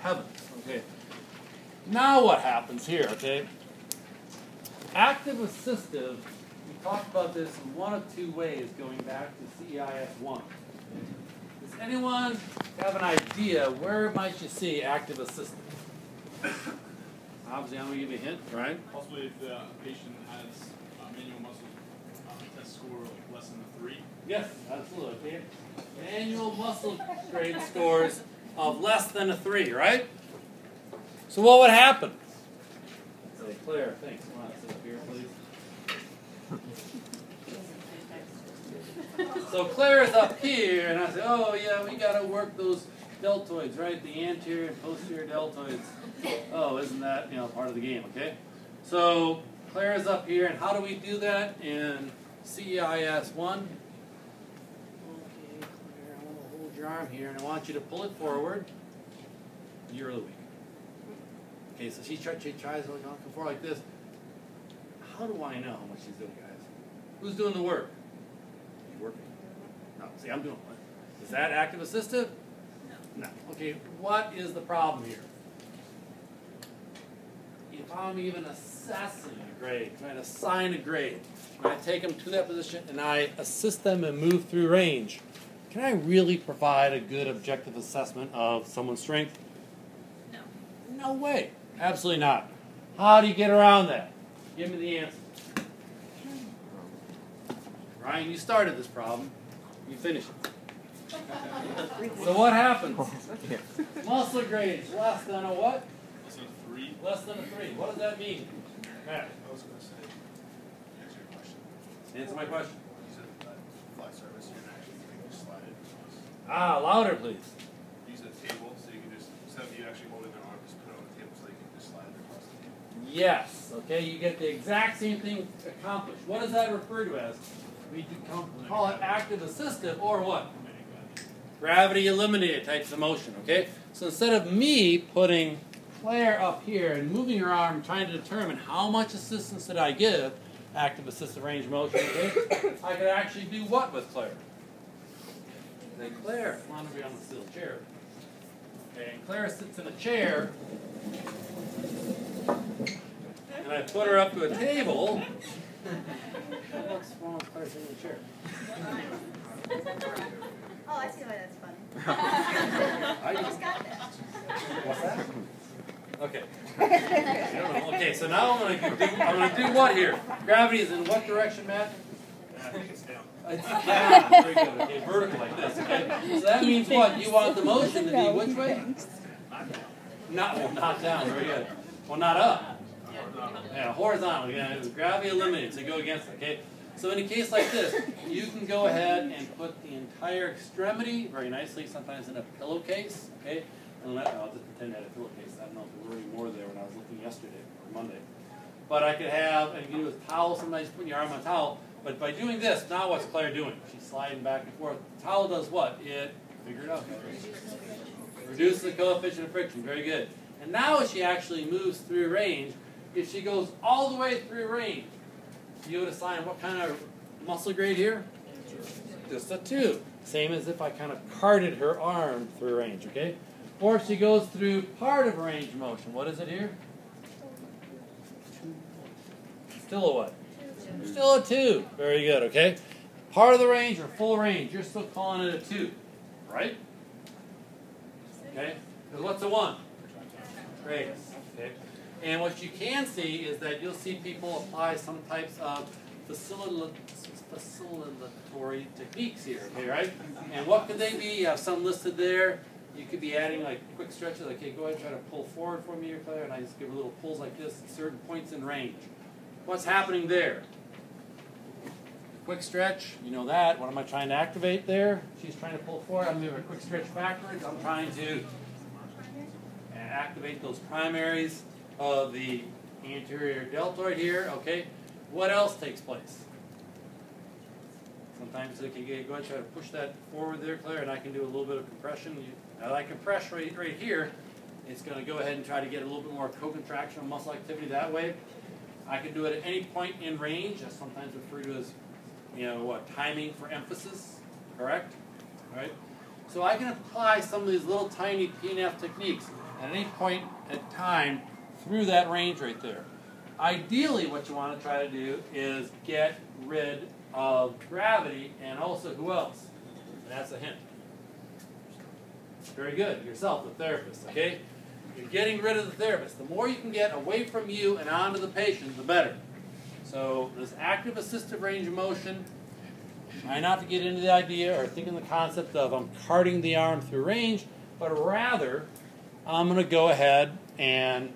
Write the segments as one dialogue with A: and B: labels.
A: heavens. Okay. Now what happens here, okay? Active assistive, we talked about this in one of two ways going back to CEIS 1. Does anyone have an idea where might you see active assistive? Obviously, I'm going to give you a hint, right?
B: Possibly if the patient has manual muscle test score like less than a 3.
A: Yes, absolutely. Okay. Manual muscle strain scores of less than a 3, right? So what would happen? Say, Claire, thanks. Come on, sit up here, please. So Claire is up here, and I say, oh yeah, we got to work those deltoids, right? The anterior and posterior deltoids. Oh, isn't that, part of the game, okay? So Claire is up here, and how do we do that in CEIS 1? Okay, Claire, I want to hold your arm here, and I want you to pull it forward. You're really weak. Okay, so she tries to come forward like this. How do I know how much she's doing, guys? Who's doing the work? You working? No, see, I'm doing it. Is that active assistive? No. Okay, what is the problem here? If I'm even assessing a grade, trying to assign a grade, when I take them to that position and I assist them and move through range, can I really provide a good objective assessment of someone's strength?
C: No.
A: No way. Absolutely not. How do you get around that? Give me the answer. Ryan, you started this problem. You finished it. So what happens? Muscle grades less than a what?
B: Less than a 3.
A: Less than a 3. What does that mean? Matt.
B: I was going to say, answer your question.
A: Answer my question.
B: You said fly service, you're not actually going to slide it across.
A: Ah, louder, please.
B: Use a table so you can just, instead of you actually holding their arm, just put it on the table so you can just slide it across the table.
A: Yes. Okay, you get the exact same thing accomplished. What does that refer to as? We call it active assistive or what? Gravity eliminated types of motion, okay? So instead of me putting Claire up here and moving her arm, trying to determine how much assistance did I give, active assistive range of motion, okay? I could actually do what with Claire? Say, Claire, come on over here on the steel chair. Okay, and Claire sits in a chair, and I put her up to a table. What's wrong with Claire sitting in a chair?
C: Oh, I see why that's funny. I just got that.
A: What's that? Okay. I don't know. Okay, so now I'm gonna do what here? Gravity is in what direction, Matt?
B: I think it's down.
A: It's down. Very good. Okay, vertical like this. Okay. So that means what? You want the motion to be which way? Not down. Very good. Well, not up. Yeah, horizontal. Yeah, gravity eliminated. So you go against it. Okay. So in a case like this, you can go ahead and put the entire extremity very nicely, sometimes in a pillowcase, okay? And I'll just pretend I had a pillowcase. I don't know if there were any more there when I was looking yesterday or Monday. But I could have, and you can do with towel, sometimes put your arm on a towel. But by doing this, now what's Claire doing? She's sliding back and forth. The towel does what? It, figure it out, guys. Reduces the coefficient of friction. Very good. And now as she actually moves through range, if she goes all the way through range, you would assign what kind of muscle grade here? Just a 2. Same as if I kind of carted her arm through range, okay? Or if she goes through part of range of motion. What is it here? Still a what? Still a 2. Very good, okay? Part of the range or full range, you're still calling it a 2, right? Okay? Because what's a 1? Radius, okay? And what you can see is that you'll see people apply some types of facilitatory techniques here, okay, right? And what could they be? You have some listed there. You could be adding like quick stretches, like, okay, go ahead and try to pull forward for me here, Claire, and I just give her little pulls like this at certain points in range. What's happening there? Quick stretch, you know that. What am I trying to activate there? She's trying to pull forward. I'm doing a quick stretch backwards. I'm trying to activate those primaries of the anterior deltoid here, okay? What else takes place? Sometimes they can go ahead and try to push that forward there, Claire, and I can do a little bit of compression. Now I compress right here. It's going to go ahead and try to get a little bit more co-contraction of muscle activity that way. I can do it at any point in range. That's sometimes referred to as, timing for emphasis, correct? Right? So I can apply some of these little tiny PNF techniques. at any point in time through that range right there. Ideally, what you want to try to do is get rid of gravity and also who else? And that's a hint. Very good. Yourself, the therapist, okay? You're getting rid of the therapist. The more you can get away from you and onto the patient, the better. So this active assistive range of motion, try not to get into the idea or think in the concept of I'm carting the arm through range, but rather I'm going to go ahead and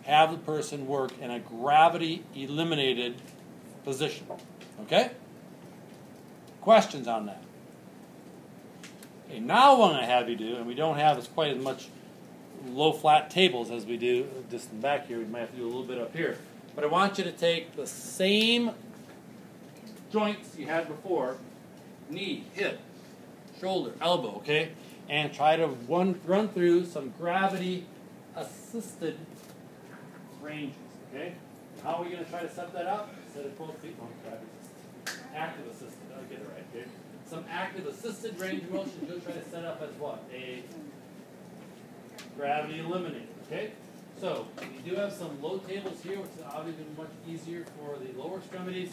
A: have the person work in a gravity eliminated position. Okay? Questions on that? Okay, now what I'm going to have you do, and we don't have quite as much low flat tables as we do just in back here, we might have to do a little bit up here. But I want you to take the same joints you had before, knee, hip, shoulder, elbow, okay? And try to run through some gravity assisted ranges, okay? How are we going to try to set that up? Set it both feet, gravity assisted. Active assisted, I'll get it right, okay? Some active assisted range of motion you'll try to set up as what? A gravity eliminated, okay? So, we do have some low tables here, which is obviously much easier for the lower extremities.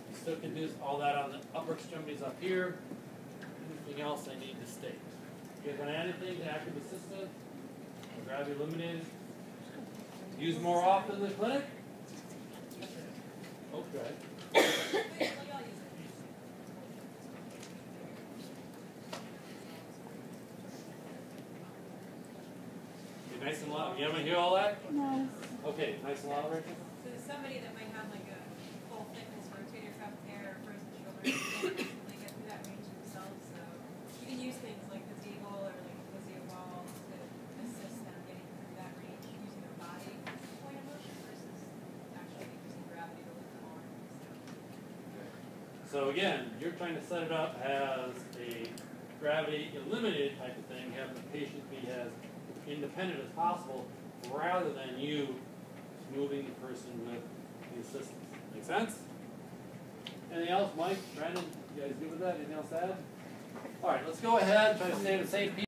A: You still can do all that on the upper extremities up here. Anything else I need to state? You guys want to add anything to active assisted or gravity eliminated? Use more often in the clinic? Okay. Nice and loud. You haven't hear all that?
C: No.
A: Okay, nice and loud, Rachel.
D: So there's somebody that might have like a full thickness rotator cuff tear or frozen shoulder, they can't really get through that range themselves. So you can use things like the table or like a physio ball to assist them getting through that range using their body as a point of motion versus actually using gravity to lift the arm.
A: So again, you're trying to set it up as a gravity eliminated type of thing, have the patient be as independent as possible, rather than you moving the person with the assistance. Make sense? Anything else, Mike, Brandon? You guys good with that? Anything else to add? All right, let's go ahead and try to stay at the same